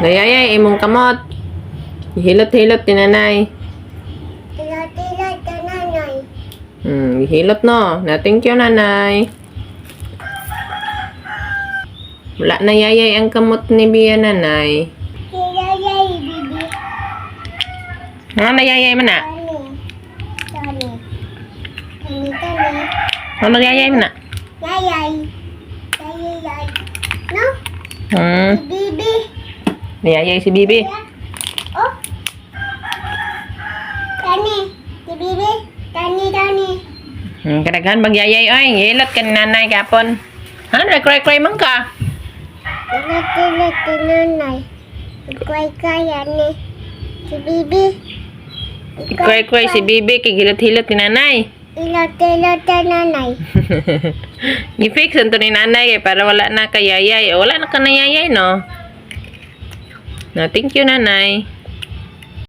Nayayay, imong kamot. Hilot-hilot ni nanay. Hilot Hilot ka nanay. Hilot no. Na thank you nanay. Wala nayayay ang kamot ni Bia nanay. Yayay, bibi. Nayayay man na. Tani. Tani. Nayayay man na. Yayay. Yayay. No? Bibi. Nayayay si Bibi. Oh. Tani. Si bibi. Tani. Kadaghan magyayay oy. Hilot ka ni nanay kapon. Nagkray-kray man ka. Hilot Hilot ka nanay. Ikay ani. Si bibi. Kray-kray si Bibi kay hilot-hilot ni nanay. Hilot Hilot ka nanay. I-fix to ni nanay kay para wala na kayayay. Wala na ka nayayay no. Na thank you nanay.